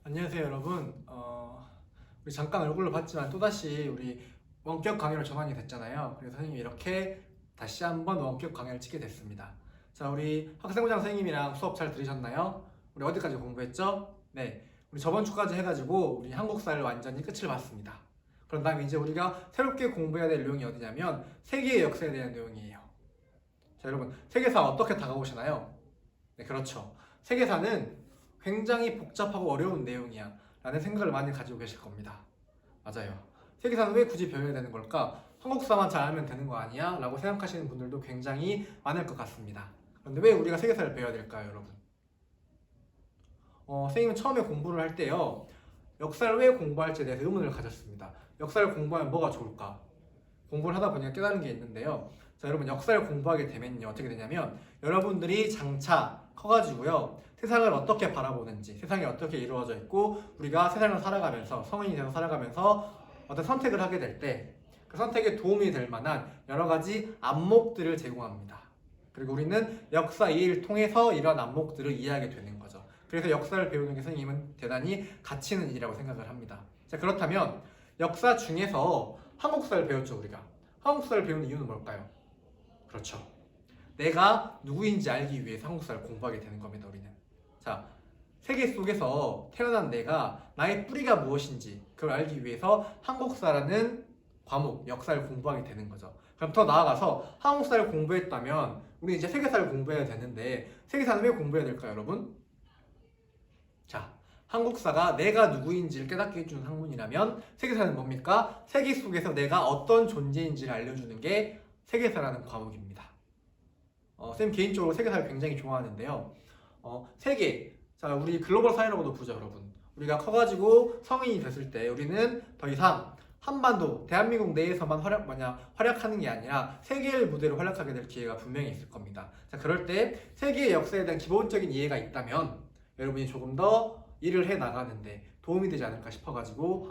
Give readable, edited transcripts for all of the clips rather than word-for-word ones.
안녕하세요 여러분. 우리 잠깐 얼굴로 봤지만 또다시 우리 원격 강의로 전환이 됐잖아요. 그래서 선생님이 이렇게 다시 한번 원격 강의를 찍게 됐습니다. 자, 우리 학생부장 선생님이랑 수업 잘 들으셨나요? 우리 어디까지 공부했죠? 네, 우리 저번 주까지 해가지고 우리 한국사를 완전히 끝을 봤습니다. 그런 다음에 이제 우리가 새롭게 공부해야 될 내용이 어디냐면 세계의 역사에 대한 내용이에요. 자, 여러분, 세계사 어떻게 다가오시나요? 네, 그렇죠. 세계사는 굉장히 복잡하고 어려운 내용이야 라는 생각을 많이 가지고 계실 겁니다. 맞아요. 세계사는 왜 굳이 배워야 되는 걸까? 한국사만 잘 알면 되는 거 아니야? 라고 생각하시는 분들도 굉장히 많을 것 같습니다. 그런데 왜 우리가 세계사를 배워야 될까요, 여러분? 선생님은 처음에 공부를 할 때요, 역사를 왜 공부할지에 대해서 의문을 가졌습니다. 역사를 공부하면 뭐가 좋을까? 공부를 하다 보니까 깨달은 게 있는데요. 자, 여러분, 역사를 공부하게 되면요, 어떻게 되냐면 여러분들이 장차 커가지고요, 세상을 어떻게 바라보는지, 세상이 어떻게 이루어져 있고, 우리가 세상을 살아가면서, 성인이 돼서 살아가면서 어떤 선택을 하게 될 때 그 선택에 도움이 될 만한 여러 가지 안목들을 제공합니다. 그리고 우리는 역사 이해를 통해서 이런 안목들을 이해하게 되는 거죠. 그래서 역사를 배우는 게 선생님은 대단히 가치 있는 일이라고 생각을 합니다. 자, 그렇다면 역사 중에서 한국사를 배웠죠, 우리가. 한국사를 배우는 이유는 뭘까요? 그렇죠. 내가 누구인지 알기 위해서 한국사를 공부하게 되는 겁니다, 우리는. 자, 세계 속에서 태어난 내가 나의 뿌리가 무엇인지 그걸 알기 위해서 한국사라는 과목, 역사를 공부하게 되는 거죠. 그럼 더 나아가서 한국사를 공부했다면 우리 이제 세계사를 공부해야 되는데 세계사는 왜 공부해야 될까요, 여러분? 자, 한국사가 내가 누구인지를 깨닫게 해주는 학문이라면 세계사는 뭡니까? 세계 속에서 내가 어떤 존재인지를 알려주는 게 세계사라는 과목입니다. 쌤 개인적으로 세계사를 굉장히 좋아하는데요. 세계, 자, 우리 글로벌 사회라고도 부르죠, 여러분. 우리가 커가지고 성인이 됐을 때 우리는 더 이상 한반도, 대한민국 내에서만 활약하는 게 아니라 세계를 무대로 활약하게 될 기회가 분명히 있을 겁니다. 자, 그럴 때 세계의 역사에 대한 기본적인 이해가 있다면 여러분이 조금 더 일을 해 나가는데 도움이 되지 않을까 싶어가지고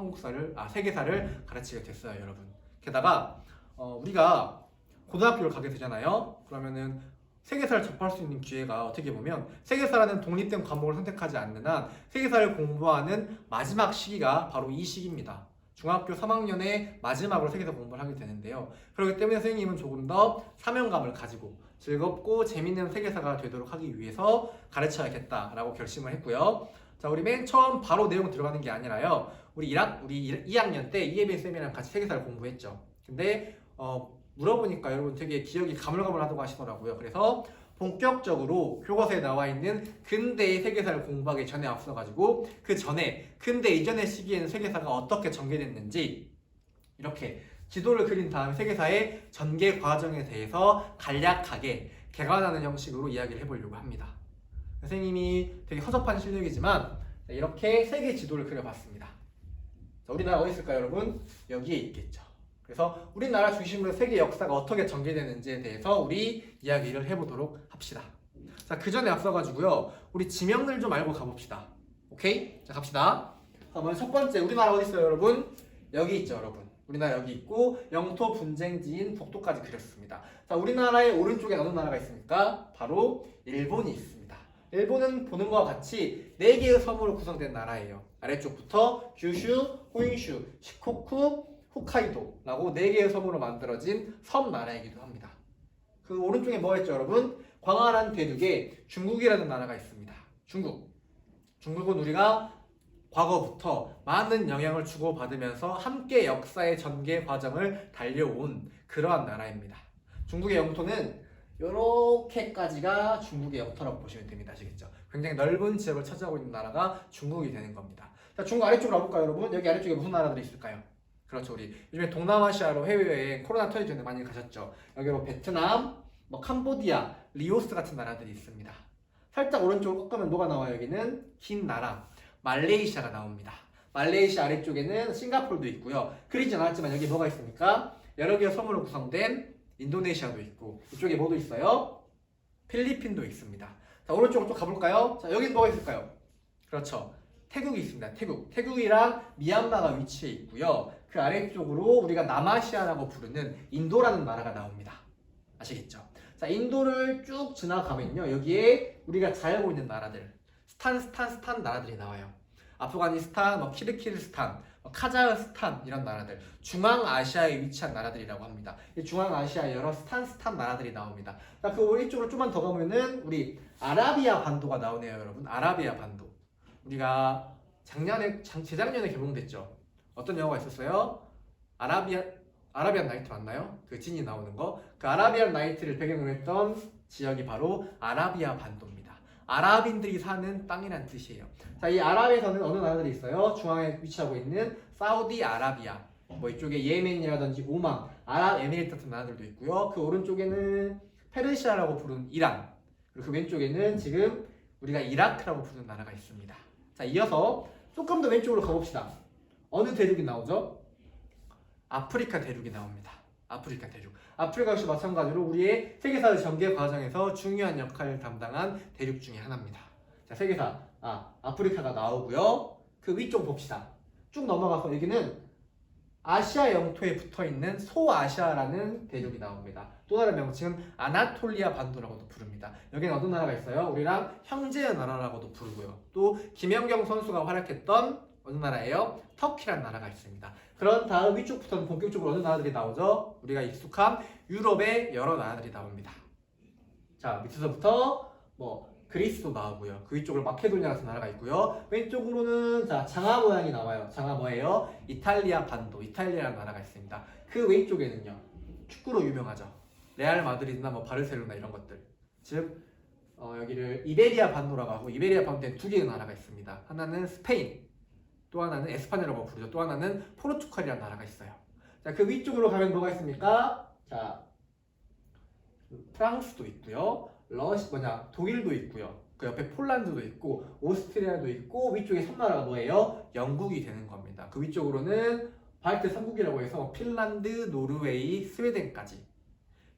세계사를 가르치게 됐어요, 여러분. 게다가 우리가 고등학교를 가게 되잖아요. 그러면은 세계사를 접할 수 있는 기회가 어떻게 보면 세계사라는 독립된 과목을 선택하지 않는 한 세계사를 공부하는 마지막 시기가 바로 이 시기입니다. 중학교 3학년의 마지막으로 세계사 공부를 하게 되는데요. 그렇기 때문에 선생님은 조금 더 사명감을 가지고 즐겁고 재밌는 세계사가 되도록 하기 위해서 가르쳐야겠다라고 결심을 했고요. 자, 우리 맨 처음 바로 내용 들어가는 게 아니라요. 우리 2학년 때 이예빈 쌤이랑 같이 세계사를 공부했죠. 근데 물어보니까 여러분 되게 기억이 가물가물하다고 하시더라고요. 그래서 본격적으로 교과서에 나와 있는 근대의 세계사를 공부하기 전에 앞서가지고 그 전에 근대 이전의 시기에는 세계사가 어떻게 전개됐는지 이렇게 지도를 그린 다음 세계사의 전개 과정에 대해서 간략하게 개관하는 형식으로 이야기를 해보려고 합니다. 선생님이 되게 허접한 실력이지만 이렇게 세계 지도를 그려봤습니다. 자, 우리나라 어디 있을까요, 여러분? 여기에 있겠죠. 그래서 우리나라 중심으로 세계 역사가 어떻게 전개되는지에 대해서 우리 이야기를 해보도록 합시다. 자, 그 전에 앞서가지고요, 우리 지명들 좀 알고 가봅시다. 오케이? 자, 갑시다. 자, 먼저 첫 번째, 우리나라 어디 있어요, 여러분? 여기 있죠, 여러분. 우리나라 여기 있고 영토 분쟁지인 북도까지 그렸습니다. 자, 우리나라의 오른쪽에 어느 나라가 있습니까? 바로 일본이 있습니다. 일본은 보는 것과 같이 4개의 섬으로 구성된 나라예요. 아래쪽부터 규슈, 호인슈, 시코쿠, 홋카이도라고 4개의 섬으로 만들어진 섬 나라이기도 합니다. 그 오른쪽에 뭐가 있죠, 여러분? 광활한 대륙에 중국이라는 나라가 있습니다. 중국은 우리가 과거부터 많은 영향을 주고받으면서 함께 역사의 전개 과정을 달려온 그러한 나라입니다. 중국의 영토는 이렇게까지가 중국의 영토라고 보시면 됩니다. 아시겠죠? 굉장히 넓은 지역을 차지하고 있는 나라가 중국이 되는 겁니다. 자, 중국 아래쪽으로 가볼까요, 여러분? 여기 아래쪽에 무슨 나라들이 있을까요? 그렇죠. 우리 요즘에 동남아시아로 해외여행 코로나 터지기 전에 많이 가셨죠. 여기 뭐 베트남, 뭐 캄보디아, 리오스 같은 나라들이 있습니다. 살짝 오른쪽으로 꺾으면 뭐가 나와요? 여기는 긴 나라 말레이시아가 나옵니다. 말레이시아 아래쪽에는 싱가포르도 있고요. 그리진 않았지만 여기 뭐가 있습니까? 여러 개의 섬으로 구성된 인도네시아도 있고 이쪽에 뭐도 있어요? 필리핀도 있습니다. 자, 오른쪽으로 또 가볼까요? 자, 여긴 뭐가 있을까요? 그렇죠. 태국이 있습니다. 태국이랑 미얀마가 위치해 있고요. 그 아래쪽으로 우리가 남아시아라고 부르는 인도라는 나라가 나옵니다. 아시겠죠? 자, 인도를 쭉 지나가면요, 여기에 우리가 잘 알고 있는 나라들, 스탄 나라들이 나와요. 아프가니스탄, 뭐 키르기즈스탄, 뭐 카자흐스탄 이런 나라들, 중앙아시아에 위치한 나라들이라고 합니다. 이 중앙아시아에 여러 스탄 나라들이 나옵니다. 그 오른쪽으로 좀만 더 가면은 우리 아라비아 반도가 나오네요, 여러분. 아라비아 반도. 우리가 재작년에 개봉됐죠. 어떤 영화가 있었어요? 아라비안 나이트 맞나요? 그 진이 나오는 거. 그 아라비안 나이트를 배경으로 했던 지역이 바로 아라비아 반도입니다. 아랍인들이 사는 땅이란 뜻이에요. 자, 이 아랍에서는 어느 나라들이 있어요? 중앙에 위치하고 있는 사우디아라비아, 뭐 이쪽에 예멘이라든지 오만, 아랍에미리트 같은 나라들도 있고요. 그 오른쪽에는 페르시아라고 부르는 이란, 그리고 그 왼쪽에는 지금 우리가 이라크라고 부르는 나라가 있습니다. 자, 이어서 조금 더 왼쪽으로 가봅시다. 어느 대륙이 나오죠? 아프리카 대륙이 나옵니다. 아프리카 대륙. 아프리카 역시 마찬가지로 우리의 세계사 전개 과정에서 중요한 역할을 담당한 대륙 중에 하나입니다. 자, 세계사. 아프리카가 나오고요. 그 위쪽 봅시다. 쭉 넘어가서 여기는 아시아 영토에 붙어있는 소아시아라는 대륙이 나옵니다. 또 다른 명칭은 아나톨리아 반도라고도 부릅니다. 여기는 어떤 나라가 있어요? 우리랑 형제의 나라라고도 부르고요. 또 김연경 선수가 활약했던 어느 나라예요? 터키라는 나라가 있습니다. 그런 다음 위쪽부터는 본격적으로 어느 나라들이 나오죠? 우리가 익숙한 유럽의 여러 나라들이 나옵니다. 자, 밑에서부터 뭐 그리스도 나오고요. 그 위쪽으로 마케도니아 같은 나라가 있고요. 왼쪽으로는 자, 장화 모양이 나와요. 장화 뭐예요? 이탈리아 반도, 이탈리아라는 나라가 있습니다. 그 왼쪽에는요, 축구로 유명하죠. 레알 마드리드나 뭐 바르셀로나 이런 것들. 즉 여기를 이베리아 반도라고 하고, 이베리아 반도에 두 개의 나라가 있습니다. 하나는 스페인, 또 하나는 에스파냐라고 부르죠. 또 하나는 포르투갈이라는 나라가 있어요. 자, 그 위쪽으로 가면 뭐가 있습니까? 자, 프랑스도 있고요. 독일도 있고요. 그 옆에 폴란드도 있고, 오스트리아도 있고, 위쪽에 섬나라가 뭐예요? 영국이 되는 겁니다. 그 위쪽으로는 발트 3국이라고 해서 핀란드, 노르웨이, 스웨덴까지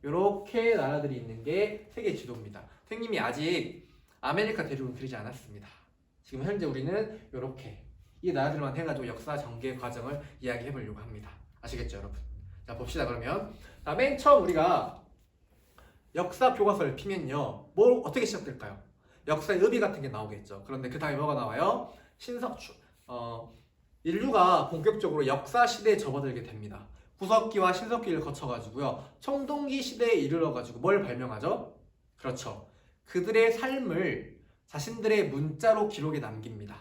이렇게 나라들이 있는 게 세계 지도입니다. 선생님이 아직 아메리카 대륙은 그리지 않았습니다. 지금 현재 우리는 이렇게 이 나라들만 해가지고 역사 전개 과정을 이야기해 보려고 합니다. 아시겠죠, 여러분? 자, 봅시다. 그러면 맨 처음 우리가 역사 교과서를 피면요, 어떻게 시작될까요? 역사의 의미 같은 게 나오겠죠. 그런데 그 다음에 뭐가 나와요? 인류가 본격적으로 역사 시대에 접어들게 됩니다. 구석기와 신석기를 거쳐가지고요, 청동기 시대에 이르러가지고 뭘 발명하죠? 그렇죠. 그들의 삶을 자신들의 문자로 기록에 남깁니다.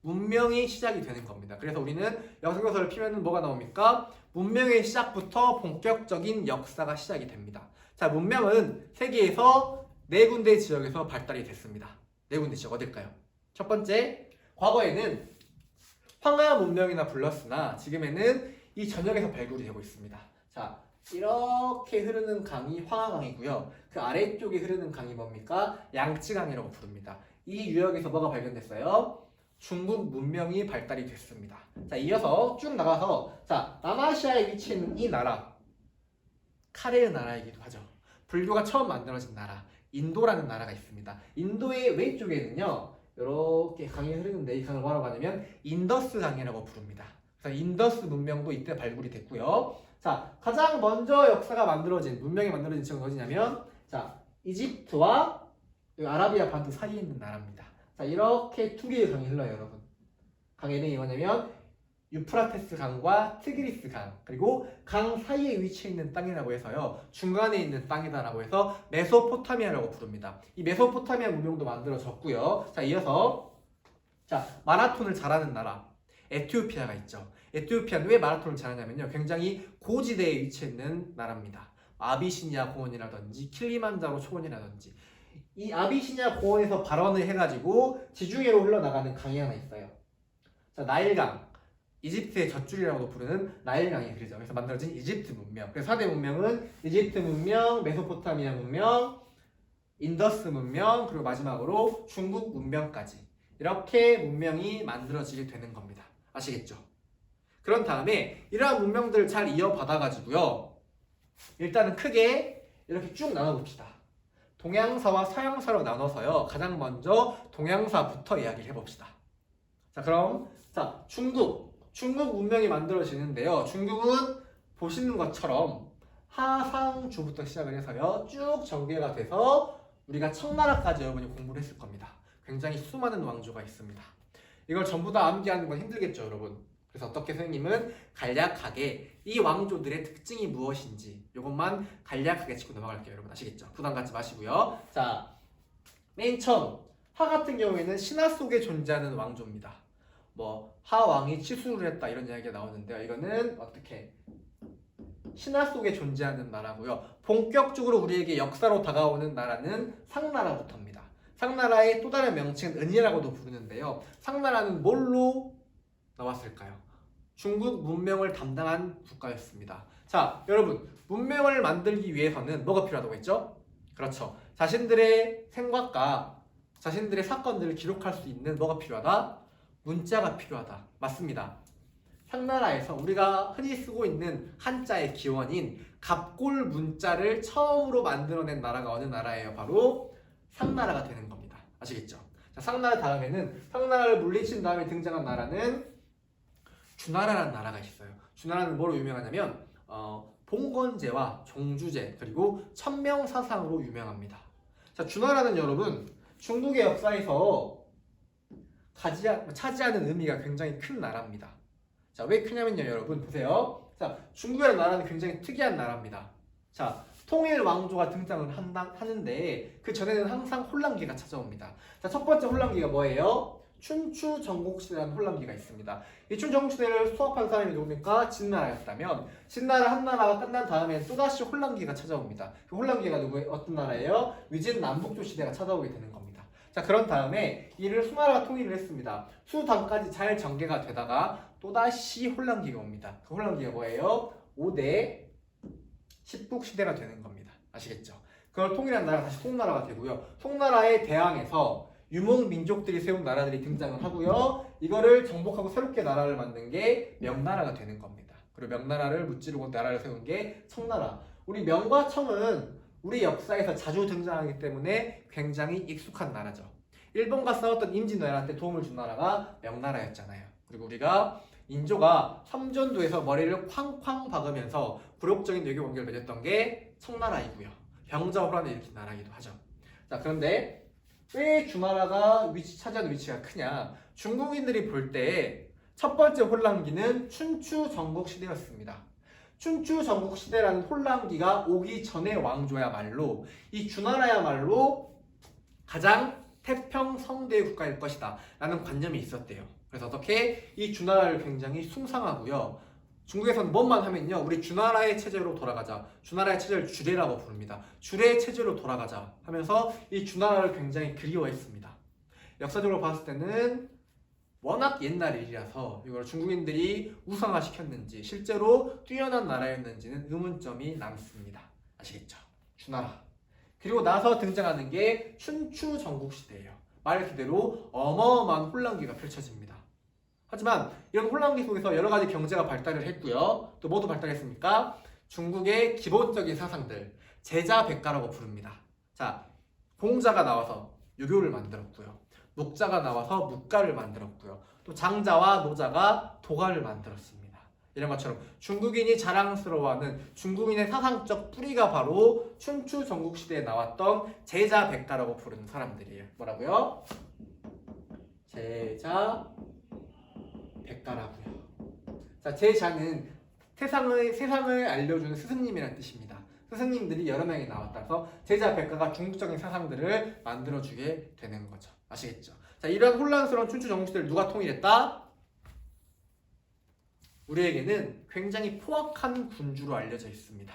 문명이 시작이 되는 겁니다. 그래서 우리는 역사 교과서를 피면은 뭐가 나옵니까? 문명의 시작부터 본격적인 역사가 시작이 됩니다. 자, 문명은 세계에서 네 군데 지역에서 발달이 됐습니다. 네 군데 지역 어딜까요? 첫 번째, 과거에는 황하 문명이나 불렀으나 지금에는 이 전역에서 발굴이 되고 있습니다. 자, 이렇게 흐르는 강이 황하강이고요. 그 아래쪽에 흐르는 강이 뭡니까? 양쯔강이라고 부릅니다. 이 유역에서 뭐가 발견됐어요? 중국 문명이 발달이 됐습니다. 자, 이어서 쭉 나가서 자, 남아시아에 위치해 있는 이 나라, 카레의 나라이기도 하죠. 불교가 처음 만들어진 나라, 인도라는 나라가 있습니다. 인도의 왼쪽에는요, 이렇게 강이 흐르는데 이 강을 뭐라고 하냐면 인더스 강이라고 부릅니다. 그래서 인더스 문명도 이때 발굴이 됐고요. 자, 가장 먼저 문명이 만들어진 지역은 어디냐면, 자, 이집트와 아라비아 반도 사이에 있는 나라입니다. 자, 이렇게 두 개의 강이 흘러요, 여러분. 강의 이름이 뭐냐면 유프라테스 강과 티그리스 강, 그리고 강 사이에 위치해 있는 땅이라고 해서요, 중간에 있는 땅이다라고 해서 메소포타미아라고 부릅니다. 이 메소포타미아 문명도 만들어졌고요. 자, 이어서 자, 마라톤을 잘하는 나라 에티오피아가 있죠. 에티오피아는 왜 마라톤을 잘하냐면요, 굉장히 고지대에 위치해 있는 나라입니다. 아비시니아 공원이라든지 킬리만자로 초원이라든지 이 아비시니아 공원에서 발원을 해가지고 지중해로 흘러나가는 강이 하나 있어요. 자, 나일강, 이집트의 젖줄이라고도 부르는 나일강이 흐르죠. 그래서 만들어진 이집트 문명. 그래서 4대 문명은 이집트 문명, 메소포타미아 문명, 인더스 문명, 그리고 마지막으로 중국 문명까지 이렇게 문명이 만들어지게 되는 겁니다. 아시겠죠? 그런 다음에 이러한 문명들을 잘 이어받아가지고요, 일단은 크게 이렇게 쭉 나눠봅시다. 동양사와 서양사로 나눠서요, 가장 먼저 동양사부터 이야기를 해봅시다. 자, 그럼 자, 중국 문명이 만들어지는데요, 중국은 보시는 것처럼 하상주부터 시작을 해서요, 쭉 전개가 돼서 우리가 청나라까지 여러분이 공부를 했을 겁니다. 굉장히 수많은 왕조가 있습니다. 이걸 전부 다 암기하는 건 힘들겠죠, 여러분. 그래서 어떻게 선생님은 간략하게 이 왕조들의 특징이 무엇인지 이것만 간략하게 짚고 넘어갈게요. 여러분 아시겠죠? 부담 갖지 마시고요. 자, 맨 처음 하 같은 경우에는 신화 속에 존재하는 왕조입니다. 뭐 하왕이 치수를 했다 이런 이야기가 나오는데요. 이거는 어떻게 신화 속에 존재하는 나라고요. 본격적으로 우리에게 역사로 다가오는 나라는 상나라부터입니다. 상나라의 또 다른 명칭은 은이라고도 부르는데요. 상나라는 뭘로 나왔을까요? 중국 문명을 담당한 국가였습니다. 자, 여러분 문명을 만들기 위해서는 뭐가 필요하다고 했죠? 그렇죠. 자신들의 생각과 자신들의 사건들을 기록할 수 있는 뭐가 필요하다? 문자가 필요하다. 맞습니다. 상나라에서 우리가 흔히 쓰고 있는 한자의 기원인 갑골 문자를 처음으로 만들어낸 나라가 어느 나라예요? 바로 상나라가 되는 겁니다. 아시겠죠? 자, 상나라 다음에는 상나라를 물리친 다음에 등장한 나라는 주나라라는 나라가 있어요. 주나라는 뭐로 유명하냐면 봉건제와 종주제 그리고 천명사상으로 유명합니다. 자, 주나라는 여러분 중국의 역사에서 차지하는 의미가 굉장히 큰 나라입니다. 자, 왜 크냐면요, 여러분 보세요. 자, 중국이라는 나라는 굉장히 특이한 나라입니다. 자, 통일 왕조가 등장을 하는데 그 전에는 항상 혼란기가 찾아옵니다. 자, 첫 번째 혼란기가 뭐예요? 춘추 전국시대라는 혼란기가 있습니다. 이 춘추 전국시대를 수합한 사람이 누굽니까? 진나라였다면 진나라 한 나라가 끝난 다음에 또다시 혼란기가 찾아옵니다. 그 혼란기가 어떤 나라예요? 위진 남북조 시대가 찾아오게 되는 겁니다. 자, 그런 다음에 이를 수나라가 통일을 했습니다. 수단까지 잘 전개가 되다가 또다시 혼란기가 옵니다. 그 혼란기가 뭐예요? 5대 십국시대가 되는 겁니다. 아시겠죠? 그걸 통일한 나라가 다시 송나라가 되고요. 송나라에 대항해서 유목민족들이 세운 나라들이 등장을 하고요. 이거를 정복하고 새롭게 나라를 만든 게 명나라가 되는 겁니다. 그리고 명나라를 무찌르고 나라를 세운 게 청나라. 우리 명과 청은 우리 역사에서 자주 등장하기 때문에 굉장히 익숙한 나라죠. 일본과 싸웠던 임진왜란 때 도움을 준 나라가 명나라였잖아요. 그리고 우리가 인조가 삼전도에서 머리를 쾅쾅 박으면서 굴욕적인 외교 관계를 맺었던 게 청나라이고요. 병자호란을 일으킨 나라이기도 하죠. 자, 그런데 왜 주나라가 차지하는 위치가 크냐? 중국인들이 볼 때 첫 번째 혼란기는 춘추 전국시대였습니다. 춘추 전국시대라는 혼란기가 오기 전의 왕조야말로 이 주나라야말로 가장 태평성대의 국가일 것이다 라는 관념이 있었대요. 그래서 어떻게 이 주나라를 굉장히 숭상하고요. 중국에서는 뭐만 하면요, 우리 주나라의 체제로 돌아가자, 주나라의 체제를 주례라고 부릅니다. 주례 체제로 돌아가자 하면서 이 주나라를 굉장히 그리워했습니다. 역사적으로 봤을 때는 워낙 옛날 일이라서 이걸 중국인들이 우상화시켰는지 실제로 뛰어난 나라였는지는 의문점이 남습니다. 아시겠죠? 주나라. 그리고 나서 등장하는 게 춘추 전국시대예요. 말 그대로 어마어마한 혼란기가 펼쳐집니다. 하지만 이런 혼란기 속에서 여러 가지 경제가 발달을 했고요. 또 뭐도 발달했습니까? 중국의 기본적인 사상들, 제자백가라고 부릅니다. 자, 공자가 나와서 유교를 만들었고요. 목자가 나와서 묵가를 만들었고요. 또 장자와 노자가 도가를 만들었습니다. 이런 것처럼 중국인이 자랑스러워하는 중국인의 사상적 뿌리가 바로 춘추 전국시대에 나왔던 제자백가라고 부르는 사람들이에요. 뭐라고요? 제자백가라고요. 자, 제자는 세상을 알려주는 스승님이라는 뜻입니다. 스승님들이 여러 명이 나왔다서 제자백가가 중국적인 사상들을 만들어주게 되는 거죠. 아시겠죠? 자, 이런 혼란스러운 춘추 전국시대를 누가 통일했다? 우리에게는 굉장히 포악한 군주로 알려져 있습니다.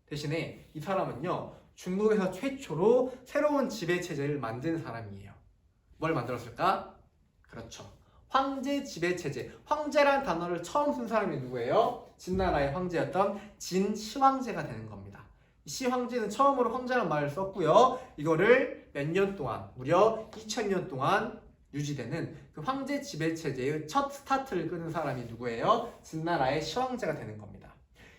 대신에 이 사람은요, 중국에서 최초로 새로운 지배체제를 만든 사람이에요. 뭘 만들었을까? 그렇죠. 황제 지배체제. 황제란 단어를 처음 쓴 사람이 누구예요? 진나라의 황제였던 진시황제가 되는 겁니다. 시황제는 처음으로 황제라는 말을 썼고요. 이거를 몇 년 동안, 무려 2000년 동안 유지되는 그 황제 지배체제의 첫 스타트를 끄는 사람이 누구예요? 진나라의 시황제가 되는 겁니다.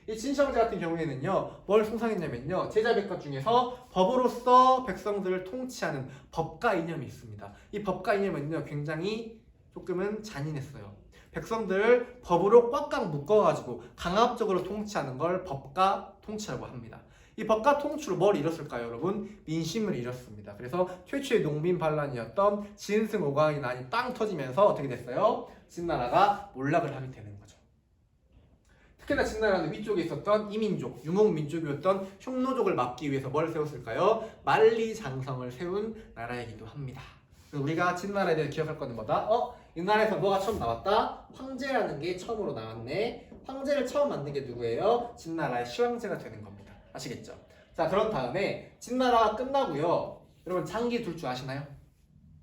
이 진시황제 같은 경우에는요, 뭘 숭상했냐면요, 제자백가 중에서 법으로서 백성들을 통치하는 법가 이념이 있습니다. 이 법가 이념은요, 굉장히 조금은 잔인했어요. 백성들을 법으로 꽉꽉 묶어가지고 강압적으로 통치하는 걸 법가 통치라고 합니다. 이 법과 통치로 뭘 잃었을까요, 여러분? 민심을 잃었습니다. 그래서 최초의 농민 반란이었던 진승 오강이 난이 땅 터지면서 어떻게 됐어요? 진나라가 몰락을 하게 되는 거죠. 특히나 진나라는 위쪽에 있었던 이민족, 유목민족이었던 흉노족을 막기 위해서 뭘 세웠을까요? 만리장성을 세운 나라이기도 합니다. 우리가 진나라에 대해 기억할 거는 뭐다? 이 나라에서 뭐가 처음 나왔다? 황제라는 게 처음으로 나왔네. 황제를 처음 만든 게 누구예요? 진나라의 시황제가 되는 겁니다. 아시겠죠? 자, 그런 다음에 진나라가 끝나고요. 여러분 장기 둘 줄 아시나요?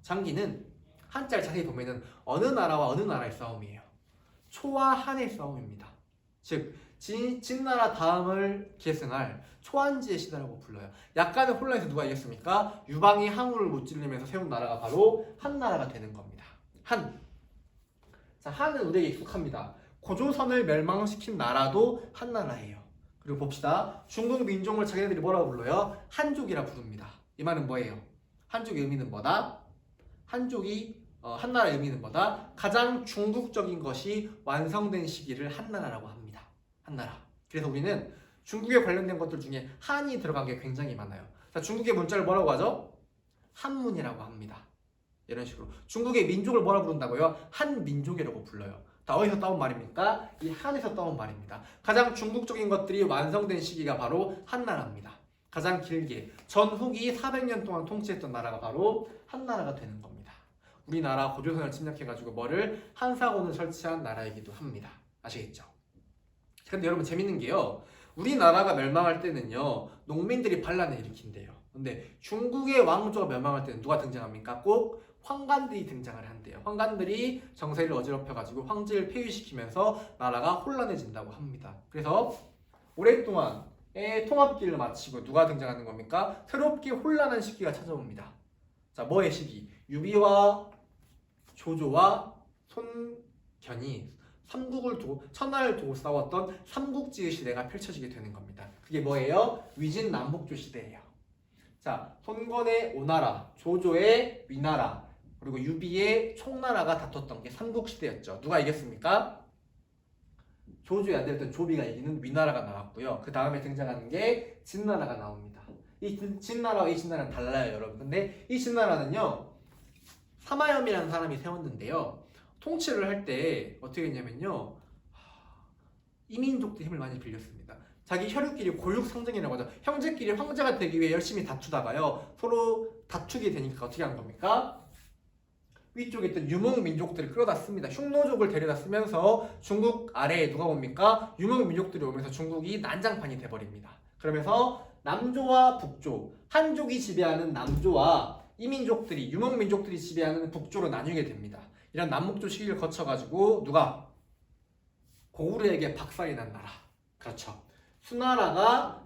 장기는 한자를 자세히 보면은 어느 나라와 어느 나라의 싸움이에요. 초와 한의 싸움입니다. 즉 진나라 다음을 계승할 초한지의 시대라고 불러요. 약간의 혼란에서 누가 이겼습니까? 유방이 항우를 무찌르면서 세운 나라가 바로 한나라가 되는 겁니다. 한. 자, 한은 우리에게 익숙합니다. 고조선을 멸망시킨 나라도 한나라예요. 그리고 봅시다. 중국 민족을 자기네들이 뭐라고 불러요? 한족이라 부릅니다. 이 말은 뭐예요? 한족의 의미는 뭐다? 한나라의 의미는 뭐다? 가장 중국적인 것이 완성된 시기를 한나라라고 합니다. 한나라. 그래서 우리는 중국에 관련된 것들 중에 한이 들어간 게 굉장히 많아요. 자, 중국의 문자를 뭐라고 하죠? 한문이라고 합니다. 이런 식으로 중국의 민족을 뭐라 부른다고요? 한민족이라고 불러요. 다 어디서 따온 말입니까? 이 한에서 따온 말입니다. 가장 중국적인 것들이 완성된 시기가 바로 한나라입니다. 가장 길게 전후기 400년 동안 통치했던 나라가 바로 한나라가 되는 겁니다. 우리나라 고조선을 침략해가지고 뭐를 한사원을 설치한 나라이기도 합니다. 아시겠죠? 근데 여러분 재밌는 게요. 우리나라가 멸망할 때는요. 농민들이 반란을 일으킨대요. 근데 중국의 왕조가 멸망할 때는 누가 등장합니까? 꼭 황관들이 등장을 한대요. 황관들이 정세를 어지럽혀가지고 황제를 폐위시키면서 나라가 혼란해진다고 합니다. 그래서 오랫동안의 통합기를 마치고 누가 등장하는 겁니까? 새롭게 혼란한 시기가 찾아옵니다. 자, 뭐의 시기? 유비와 조조와 손견이 천하를 두고 싸웠던 삼국지의 시대가 펼쳐지게 되는 겁니다. 그게 뭐예요? 위진남북조 시대예요. 자, 손건의 오나라, 조조의 위나라, 그리고 유비의 총나라가 다퉜던 게 삼국시대였죠. 누가 이겼습니까? 조조의 아들이었던 조비가 이기는 위나라가 나왔고요. 그 다음에 등장하는 게 진나라가 나옵니다. 이 진나라와 이 진나라는 달라요, 여러분. 근데 이 진나라는요, 사마염이라는 사람이 세웠는데요. 통치를 할 때 어떻게 했냐면요, 이민족들 힘을 많이 빌렸습니다. 자기 혈육끼리 골육상정이라고 하죠. 형제끼리 황제가 되기 위해 열심히 다투다가요, 서로 다투게 되니까 어떻게 하는 겁니까? 위쪽에 있던 유목민족들을 끌어다 씁니다. 흉노족을 데려다 쓰면서 중국 아래에 누가 옵니까? 유목민족들이 오면서 중국이 난장판이 돼버립니다. 그러면서 남조와 북조, 한족이 지배하는 남조와 이민족들이, 유목민족들이 지배하는 북조로 나뉘게 됩니다. 이런 남북조 시기를 거쳐가지고 누가? 고구려에게 박살이 난 나라. 그렇죠. 수나라가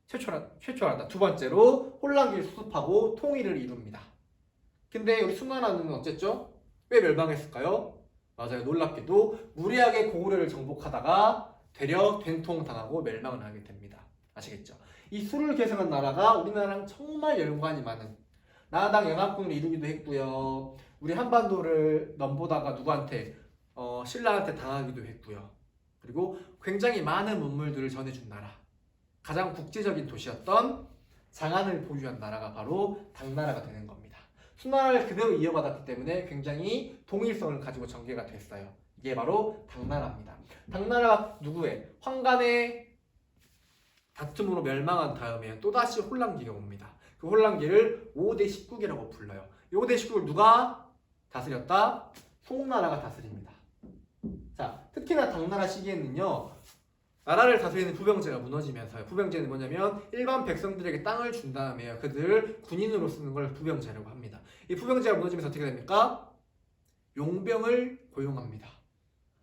최초란다. 두 번째로 혼란기를 수습하고 통일을 이룹니다. 근데 우리 수나라는 어쨌죠? 왜 멸망했을까요? 맞아요. 놀랍게도 무리하게 고구려를 정복하다가 되려 된통당하고 멸망을 하게 됩니다. 아시겠죠? 이 수를 계승한 나라가 우리나라랑 정말 연관이 많은 나당 연합군을 이루기도 했고요. 우리 한반도를 넘보다가 누구한테? 신라한테 당하기도 했고요. 그리고 굉장히 많은 문물들을 전해준 나라. 가장 국제적인 도시였던 장안을 보유한 나라가 바로 당나라가 되는 겁니다. 수나라를 그대로 이어받았기 때문에 굉장히 동일성을 가지고 전개가 됐어요. 이게 바로 당나라입니다. 당나라가 누구의? 황간의 다툼으로 멸망한 다음에 또다시 혼란기가 옵니다. 그 혼란기를 5대 19개라고 불러요. 이 5대 19를 누가 다스렸다? 송나라가 다스립니다. 자, 특히나 당나라 시기에는요, 나라를 다스리는 부병제가 무너지면서요. 부병제는 뭐냐면 일반 백성들에게 땅을 준 다음에 그들을 군인으로 쓰는 걸 부병제라고 합니다. 이 부병제가 무너지면서 어떻게 됩니까? 용병을 고용합니다.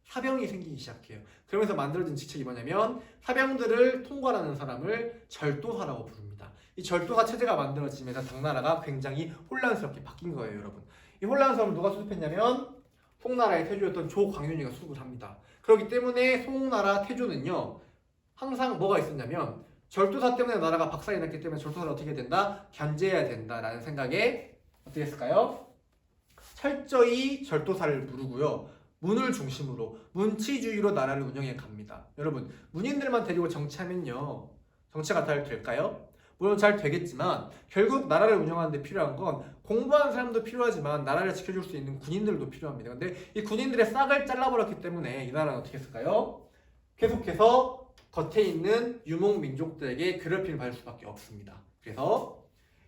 사병이 생기기 시작해요. 그러면서 만들어진 직책이 뭐냐면 사병들을 통괄하는 사람을 절도사라고 부릅니다. 이 절도사 체제가 만들어지면서 당나라가 굉장히 혼란스럽게 바뀐 거예요, 여러분. 이 혼란스러움을 누가 수습했냐면 송나라의 태조였던 조광윤이가 수습을 합니다. 그렇기 때문에 송나라 태조는요, 항상 뭐가 있었냐면 절도사 때문에 나라가 박살이 났기 때문에 절도사를 어떻게 된다? 견제해야 된다라는 생각에 어떻게 했을까요? 철저히 절도사를 부르고요, 문을 중심으로 문치주의로 나라를 운영해 갑니다. 여러분, 문인들만 데리고 정치하면요, 정치가 잘 될까요? 물론 잘 되겠지만 결국 나라를 운영하는 데 필요한 건 공부하는 사람도 필요하지만 나라를 지켜줄 수 있는 군인들도 필요합니다. 근데 이 군인들의 싹을 잘라버렸기 때문에 이 나라는 어떻게 했을까요? 계속해서 겉에 있는 유목 민족들에게 괴롭힘을 받을 수밖에 없습니다. 그래서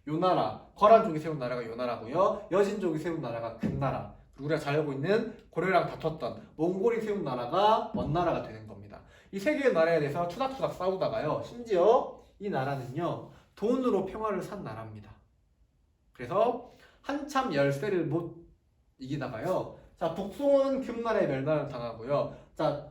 요 나라, 거란족이 세운 나라가 요 나라고요. 여진족이 세운 나라가 금나라. 그리고 우리가 잘 알고 있는 고려랑 다퉜던 몽골이 세운 나라가 원나라가 되는 겁니다. 이 세 개의 나라에 대해서 투닥투닥 싸우다가요. 심지어 이 나라는요. 돈으로 평화를 산 나라입니다. 그래서 한참 열세를 못 이기다가요. 자, 북송은 금나라에 멸망을 당하고요. 자,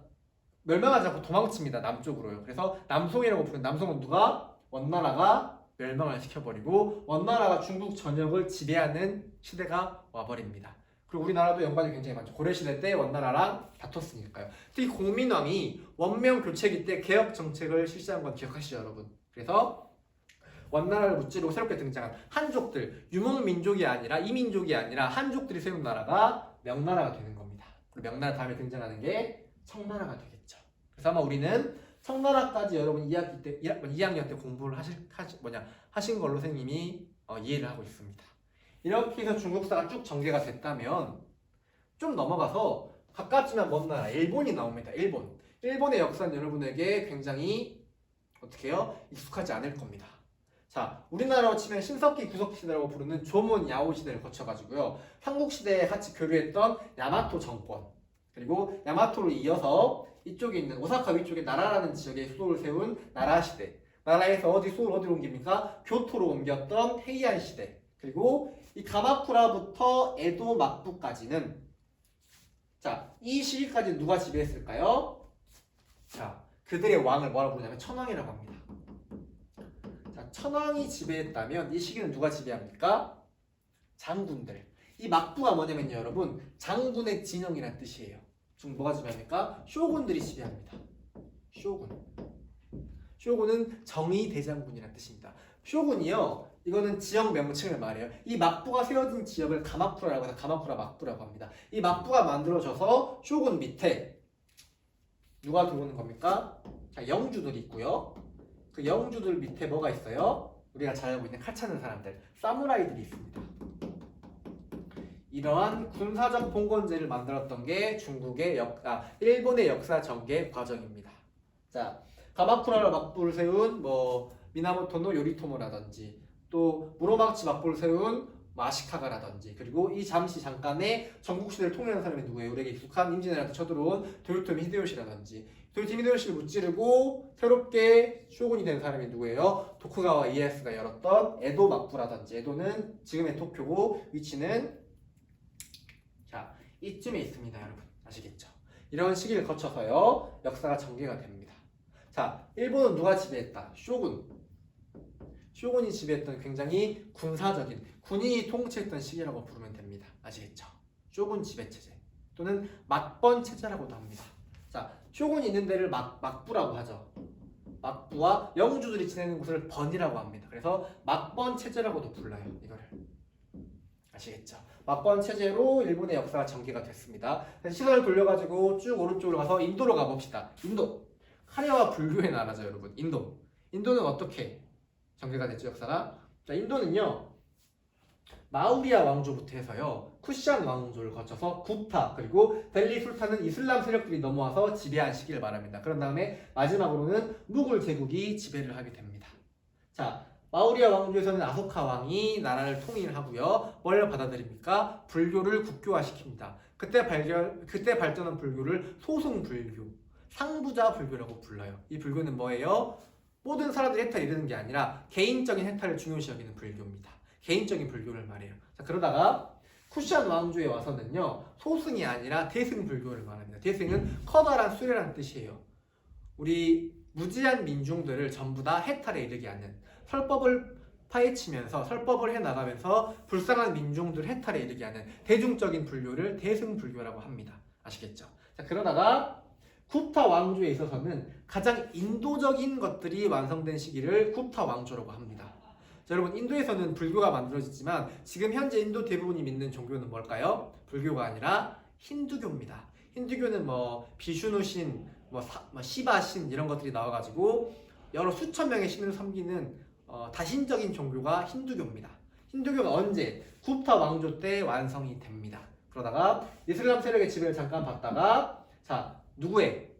멸망하지 않고 도망칩니다. 남쪽으로요. 그래서 남송이라고 부르는 남송은 누가? 원나라가 멸망을 시켜버리고 원나라가 중국 전역을 지배하는 시대가 와버립니다. 그리고 우리나라도 연관이 굉장히 많죠. 고려시대 때 원나라랑 다퉜으니까요. 특히 공민왕이 원명 교체기 때 개혁 정책을 실시한 건 기억하시죠, 여러분? 그래서 원나라를 무찌르고 새롭게 등장한 한족들, 유목민족이 아니라 이민족이 아니라 한족들이 세운 나라가 명나라가 되는 겁니다. 그리고 명나라 다음에 등장하는 게 청나라가 되겠죠. 그래서 아마 우리는 청나라까지 여러분 2학년 때 공부를 하신 걸로 선생님이 이해를 하고 있습니다. 이렇게 해서 중국사가 쭉 전개가 됐다면 좀 넘어가서 가깝지만 먼 나라 일본이 나옵니다. 일본의 역사는 여러분에게 굉장히 어떻게 해요? 익숙하지 않을 겁니다. 자, 우리나라로 치면 신석기 구석기 시대라고 부르는 조문 야오 시대를 거쳐가지고요. 삼국시대에 같이 교류했던 야마토 정권, 그리고 야마토로 이어서 이쪽에 있는 오사카 위쪽에 나라라는 지역에 수도를 세운 나라 시대, 나라에서 수도를 어디로 옮깁니까? 교토로 옮겼던 헤이안 시대, 그리고 이 가마쿠라부터 에도 막부까지는 자, 이 시기까지 누가 지배했을까요? 자, 그들의 왕을 뭐라고 부르냐면 천황이라고 합니다. 자, 천황이 지배했다면 이 시기는 누가 지배합니까? 장군들. 이 막부가 뭐냐면요, 여러분, 장군의 진영이란 뜻이에요. 지금 뭐가 지배합니까? 쇼군들이 지배합니다. 쇼군은 정의 대장군이란 뜻입니다. 쇼군이요, 이거는 지역 명칭을 말해요. 이 막부가 세워진 지역을 가마쿠라라고 해서 가마쿠라 막부라고 합니다. 이 막부가 만들어져서 쇼군 밑에 누가 들어오는 겁니까? 자, 영주들이 있고요. 그 영주들 밑에 뭐가 있어요? 우리가 잘 알고 있는 칼 찾는 사람들, 사무라이들이 있습니다. 이러한 군사적 봉건제를 만들었던 게 일본의 역사 전개 과정입니다. 자, 가마쿠라 막부를 세운 미나모토노 요리토모라든지 또 무로마치 막부를 세운 아시카가라든지, 그리고 이 잠깐의 전국시대를 통일한 사람이 누구예요? 우리에게 익숙한 임진왜란때 쳐들어온 도요토미 히데요시라든지, 도요토미 히데요시를 무찌르고 새롭게 쇼군이 된 사람이 누구예요? 도쿠가와 이에야스가 열었던 에도 막부라든지, 에도는 지금의 도쿄고 위치는 자, 이쯤에 있습니다, 여러분. 아시겠죠? 이런 시기를 거쳐서요, 역사가 전개가 됩니다. 자, 일본은 누가 지배했다? 쇼군이 지배했던 굉장히 군사적인, 군인이 통치했던 시기라고 부르면 됩니다. 아시겠죠? 쇼군 지배체제 또는 막번 체제라고도 합니다. 자, 쇼군이 있는 데를 막부라고 하죠. 막부와 영주들이 지내는 곳을 번이라고 합니다. 그래서 막번 체제라고도 불러요, 이거를. 아시겠죠? 막번 체제로 일본의 역사가 전개가 됐습니다. 시간을 돌려가지고 쭉 오른쪽으로 가서 인도로 가봅시다. 인도, 카레와 불교의 나라죠, 여러분. 인도는 어떻게 전개가 됐죠, 역사가? 자, 인도는요, 마우리아 왕조부터 해서요, 쿠시안 왕조를 거쳐서 구타, 그리고 델리 술탄은 이슬람 세력들이 넘어와서 지배한 시기를 말합니다. 그런 다음에 마지막으로는 무굴 제국이 지배를 하게 됩니다. 자, 마우리아 왕조에서는 아소카 왕이 나라를 통일하고요, 뭘 받아들입니까? 불교를 국교화시킵니다. 그때 발전한 불교를 소승불교, 상부자 불교라고 불러요. 이 불교는 뭐예요? 모든 사람들이 해탈을 이루는 게 아니라 개인적인 해탈을 중요시 여기는 불교입니다. 개인적인 불교를 말해요. 자, 그러다가 쿠시안 왕조에 와서는요, 소승이 아니라 대승 불교를 말합니다. 대승은 커다란 수레라는 뜻이에요. 우리 무지한 민중들을 전부 다 해탈에 이르게 하는, 설법을 파헤치면서 설법을 해나가면서 불쌍한 민중들 해탈에 이르게 하는 대중적인 불교를 대승 불교라고 합니다. 아시겠죠? 자, 그러다가 구타 왕조에 있어서는 가장 인도적인 것들이 완성된 시기를 구타 왕조라고 합니다. 자, 여러분, 인도에서는 불교가 만들어지지만 지금 현재 인도 대부분이 믿는 종교는 뭘까요? 불교가 아니라 힌두교입니다. 힌두교는 비슈누신, 시바신 이런 것들이 나와가지고 여러 수천 명의 신을 섬기는 다신적인 종교가 힌두교입니다. 힌두교가 언제? 굽타 왕조 때 완성이 됩니다. 그러다가 이슬람 세력의 지배를 잠깐 받다가 자 누구의?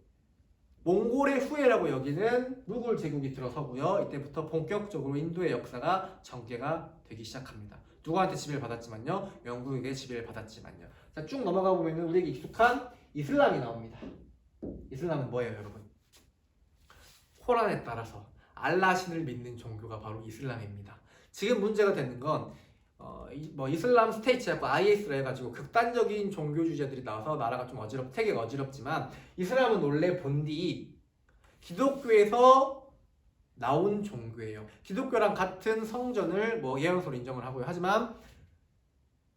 몽골의 후예라고 여기는 무굴 제국이 들어서고요. 이때부터 본격적으로 인도의 역사가 전개가 되기 시작합니다. 누구한테 지배를 받았지만요. 영국에게 지배를 받았지만요. 자, 쭉 넘어가 보면 우리에게 익숙한 이슬람이 나옵니다. 이슬람은 뭐예요, 여러분? 코란에 따라서 알라 신을 믿는 종교가 바로 이슬람입니다. 지금 문제가 되는 건 이슬람 스테이트하고 IS라 해가지고 극단적인 종교 주제들이 나와서 나라가 좀 태계가 어지럽지만 이슬람은 원래 본디 기독교에서 나온 종교예요. 기독교랑 같은 성전을 예언서로 인정을 하고요. 하지만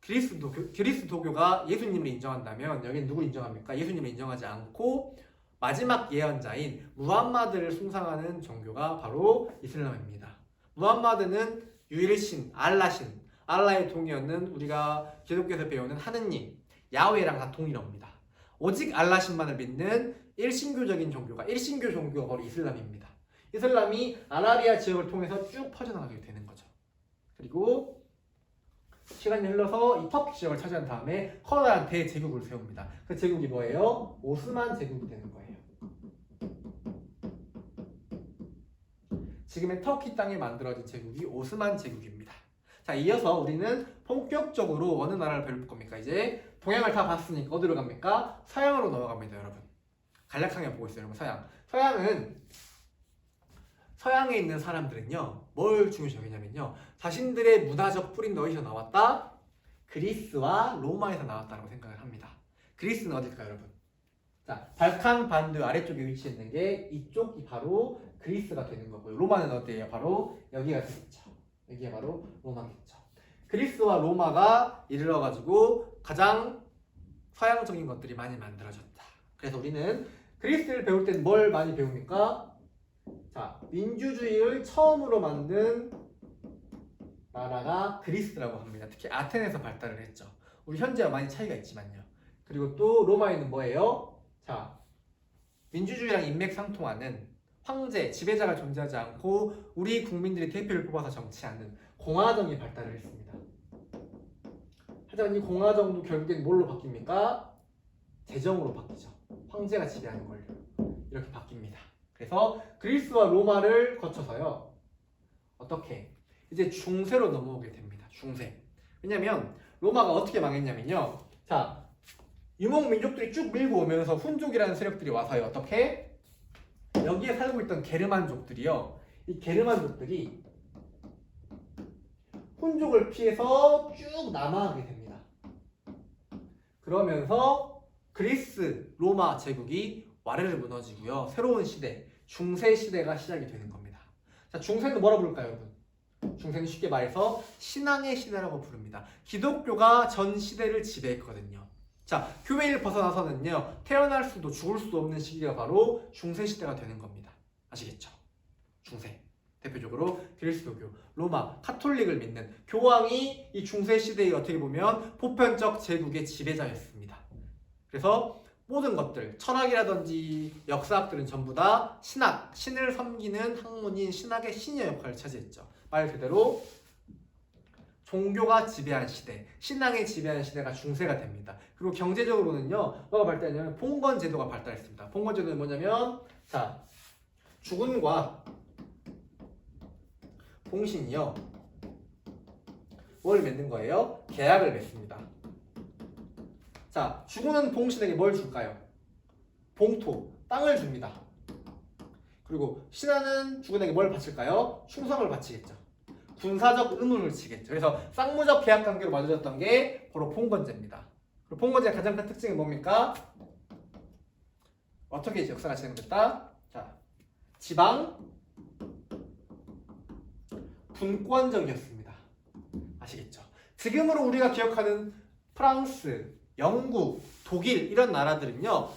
그리스도교가 예수님을 인정한다면 여기는 누구를 인정합니까? 예수님을 인정하지 않고 마지막 예언자인 무함마드를 숭상하는 종교가 바로 이슬람입니다. 무함마드는 유일신, 알라신, 알라의 동의어는 우리가 기독교에서 배우는 하느님, 야훼랑 다 동일합니다. 오직 알라신만을 믿는 일신교적인 종교가 바로 이슬람입니다. 이슬람이 아라비아 지역을 통해서 쭉 퍼져나가게 되는 거죠. 그리고 시간이 흘러서 이 터키 지역을 차지한 다음에 커다란 대제국을 세웁니다. 그 제국이 뭐예요? 오스만 제국이 되는 거예요. 지금의 터키 땅에 만들어진 제국이 오스만 제국입니다. 자, 이어서 우리는 본격적으로 어느 나라를 배울 겁니까? 이제 동양을 다 봤으니까 어디로 갑니까? 서양으로 넘어갑니다, 여러분. 간략하게 보고 있어요, 여러분. 서양은 서양에 있는 사람들은요, 뭘 중요시 여기냐면요, 자신들의 문화적 뿌리는 어디서 나왔다? 그리스와 로마에서 나왔다고 생각을 합니다. 그리스는 어딜까요, 여러분? 자, 발칸 반도 아래쪽에 위치해 있는 게 이쪽이 바로 그리스가 되는 거고요. 로마는 어디예요? 바로 여기가 되겠죠. 여기가 바로 로마겠죠. 그리스와 로마가 이르러가지고 가장 서양적인 것들이 많이 만들어졌다. 그래서 우리는 그리스를 배울 때는 뭘 많이 배웁니까? 자, 민주주의를 처음으로 만든 나라가 그리스라고 합니다. 특히 아테네에서 발달을 했죠. 우리 현재와 많이 차이가 있지만요. 그리고 또 로마에는 뭐예요? 자, 민주주의랑 인맥상통하는 황제, 지배자가 존재하지 않고 우리 국민들이 대표를 뽑아서 정치하는 공화정이 발달을 했습니다. 하지만 이 공화정도 결국엔 뭘로 바뀝니까? 제정으로 바뀌죠. 황제가 지배하는 권력. 이렇게 바뀝니다. 그래서 그리스와 로마를 거쳐서요. 어떻게? 이제 중세로 넘어오게 됩니다. 중세. 왜냐면 로마가 어떻게 망했냐면요. 자, 유목민족들이 쭉 밀고 오면서 훈족이라는 세력들이 와서요. 어떻게? 여기에 살고 있던 게르만족들이요. 이 게르만족들이 훈족을 피해서 쭉 남하하게 됩니다. 그러면서 그리스, 로마 제국이 와르르 무너지고요. 새로운 시대, 중세 시대가 시작이 되는 겁니다. 자, 중세는 뭐라 부를까요, 여러분? 중세는 쉽게 말해서 신앙의 시대라고 부릅니다. 기독교가 전 시대를 지배했거든요. 자, 교회를 벗어나서는요, 태어날 수도 죽을 수도 없는 시기가 바로 중세 시대가 되는 겁니다. 아시겠죠? 중세. 대표적으로 그리스도교, 로마, 카톨릭을 믿는 교황이 이 중세 시대에 어떻게 보면 보편적 제국의 지배자였습니다. 그래서 모든 것들, 철학이라든지 역사학들은 전부 다 신학, 신을 섬기는 학문인 신학의 신의 역할을 차지했죠. 말 그대로 종교가 지배한 시대, 신앙이 지배한 시대가 중세가 됩니다. 그리고 경제적으로는요, 뭐가 발달했냐면 봉건 제도가 발달했습니다. 봉건 제도는 뭐냐면, 자, 주군과 봉신이요, 뭘 맺는 거예요? 계약을 맺습니다. 자, 주군은 봉신에게 뭘 줄까요? 봉토, 땅을 줍니다. 그리고 신하는 주군에게 뭘 바칠까요? 충성을 바치겠죠. 군사적 의무를 지겠죠. 그래서 쌍무적 계약 관계로 만들어졌던 게 바로 봉건제입니다. 그리고 봉건제의 가장 큰 특징은 뭡니까? 어떻게 역사가 진행됐다? 자, 지방 분권적이었습니다. 아시겠죠? 지금으로 우리가 기억하는 프랑스, 영국, 독일 이런 나라들은요,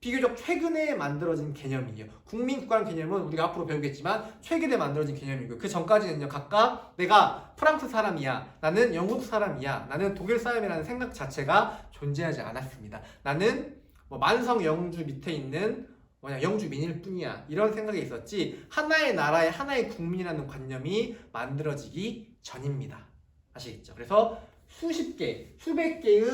비교적 최근에 만들어진 개념이에요. 국민국가라는 개념은 우리가 앞으로 배우겠지만 최근에 만들어진 개념이고, 그 전까지는요, 각각 내가 프랑스 사람이야, 나는 영국 사람이야, 나는 독일 사람이라는 생각 자체가 존재하지 않았습니다. 나는 만성 영주 밑에 있는 영주민일 뿐이야 이런 생각이 있었지 하나의 나라의 하나의 국민이라는 관념이 만들어지기 전입니다. 아시겠죠? 그래서 수십 개, 수백 개의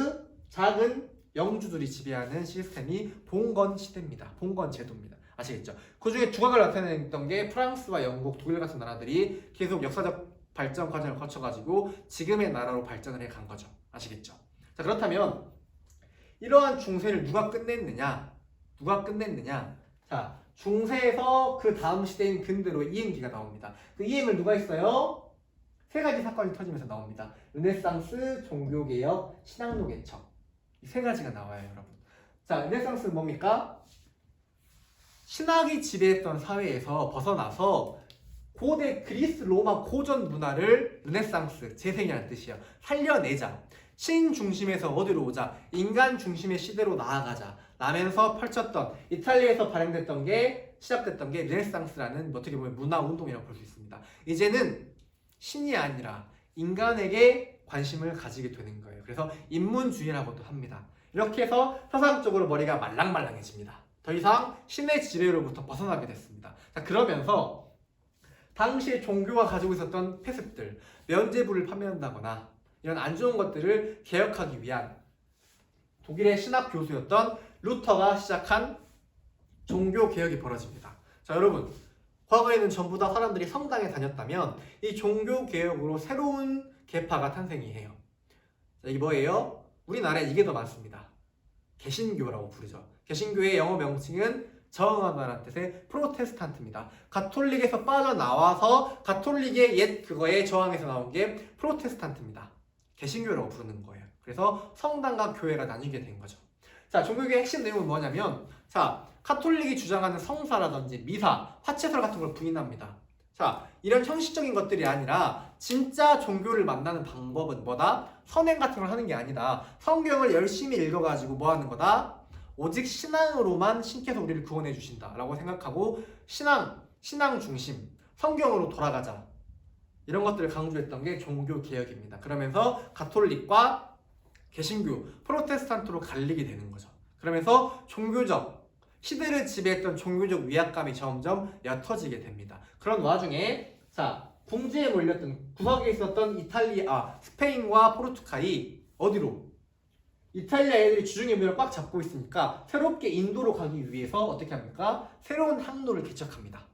작은 영주들이 지배하는 시스템이 봉건 시대입니다. 봉건 제도입니다. 아시겠죠? 그 중에 두각을 나타냈던 게 프랑스와 영국, 독일 같은 나라들이 계속 역사적 발전 과정을 거쳐가지고 지금의 나라로 발전을 해 간 거죠. 아시겠죠? 자, 그렇다면 이러한 중세를 누가 끝냈느냐? 누가 끝냈느냐? 자, 중세에서 그 다음 시대인 근대로 이행기가 나옵니다. 그 이행을 누가 했어요? 세 가지 사건이 터지면서 나옵니다. 르네상스, 종교개혁, 신학로 개척. 이 세 가지가 나와요, 여러분. 자, 르네상스는 뭡니까? 신학이 지배했던 사회에서 벗어나서 고대 그리스 로마 고전 문화를 르네상스, 재생이라는 뜻이에요. 살려내자. 신 중심에서 어디로 오자. 인간 중심의 시대로 나아가자. 라면서 펼쳤던 이탈리아에서 발행됐던 게 시작됐던 게 르네상스라는 어떻게 보면 문화 운동이라고 볼 수 있습니다. 이제는 신이 아니라 인간에게 관심을 가지게 되는 거예요. 그래서 인문주의라고도 합니다. 이렇게 해서 사상적으로 머리가 말랑말랑해집니다. 더 이상 신의 지배로부터 벗어나게 됐습니다. 자, 그러면서 당시에 종교가 가지고 있었던 폐습들, 면죄부를 판매한다거나 이런 안 좋은 것들을 개혁하기 위한 독일의 신학 교수였던 루터가 시작한 종교 개혁이 벌어집니다. 자, 여러분, 과거에는 전부 다 사람들이 성당에 다녔다면 이 종교 개혁으로 새로운 계파가 탄생이 해요. 자, 이게 뭐예요? 우리나라에 이게 더 많습니다. 개신교라고 부르죠. 개신교의 영어 명칭은 저항하다라는 뜻의 프로테스탄트입니다. 가톨릭에서 빠져나와서 가톨릭의 옛 그거에 저항해서 나온 게 프로테스탄트입니다. 개신교라고 부르는 거예요. 그래서 성당과 교회가 나뉘게 된 거죠. 자, 종교개혁의 핵심 내용은 뭐냐면, 자, 가톨릭이 주장하는 성사라든지 미사, 화채설 같은 걸 부인합니다. 자, 이런 형식적인 것들이 아니라 진짜 종교를 만나는 방법은 뭐다? 선행 같은 걸 하는 게 아니다. 성경을 열심히 읽어가지고 뭐 하는 거다? 오직 신앙으로만 신께서 우리를 구원해 주신다 라고 생각하고 신앙 중심, 성경으로 돌아가자. 이런 것들을 강조했던 게 종교개혁입니다. 그러면서 가톨릭과 개신교, 프로테스탄트로 갈리게 되는 거죠. 그러면서 시대를 지배했던 종교적 위압감이 점점 옅어지게 됩니다. 그런 와중에 자, 궁지에 몰렸던 구석에 있었던 스페인과 포르투갈이 어디로? 이탈리아 애들이 주중의 문을 꽉 잡고 있으니까 새롭게 인도로 가기 위해서 어떻게 합니까? 새로운 항로를 개척합니다.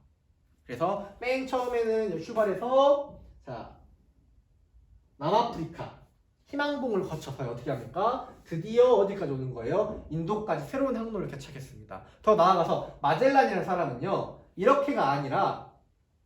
그래서 맨 처음에는 출발해서 자, 남아프리카 희망봉을 거쳐서 어떻게 합니까? 드디어 어디까지 오는 거예요? 인도까지 새로운 항로를 개척했습니다. 더 나아가서 마젤란이라는 사람은요, 이렇게가 아니라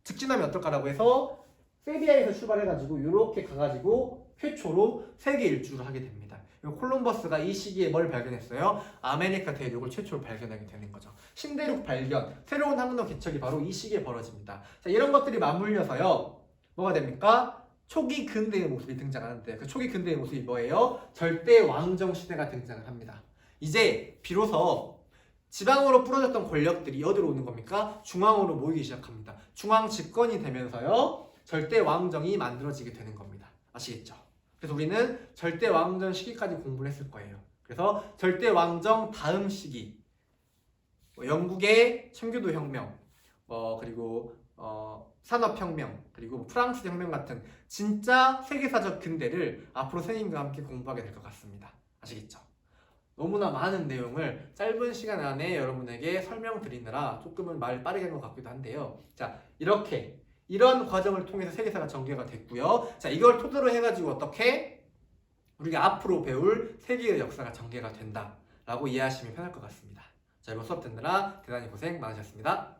직진하면 어떨까라고 해서 세비야에서 출발해가지고 이렇게 가가지고 최초로 세계 일주를 하게 됩니다. 콜럼버스가 이 시기에 뭘 발견했어요? 아메리카 대륙을 최초로 발견하게 되는 거죠. 신대륙 발견, 새로운 항로 개척이 바로 이 시기에 벌어집니다. 자, 이런 것들이 맞물려서요, 뭐가 됩니까? 초기 근대의 모습이 등장하는데 그 초기 근대의 모습이 뭐예요? 절대 왕정 시대가 등장을 합니다. 이제 비로소 지방으로 부러졌던 권력들이 어디로 오는 겁니까? 중앙으로 모이기 시작합니다. 중앙 집권이 되면서요, 절대 왕정이 만들어지게 되는 겁니다. 아시겠죠? 그래서 우리는 절대 왕정 시기까지 공부를 했을 거예요. 그래서 절대 왕정 다음 시기, 영국의 청교도 혁명, 그리고 산업혁명, 그리고 프랑스 혁명 같은 진짜 세계사적 근대를 앞으로 선생님과 함께 공부하게 될 것 같습니다. 아시겠죠? 너무나 많은 내용을 짧은 시간 안에 여러분에게 설명드리느라 조금은 말 빠르게 한 것 같기도 한데요. 자, 이런 과정을 통해서 세계사가 전개가 됐고요. 자, 이걸 토대로 해가지고 어떻게 우리가 앞으로 배울 세계의 역사가 전개가 된다라고 이해하시면 편할 것 같습니다. 자, 이번 수업 듣느라 대단히 고생 많으셨습니다.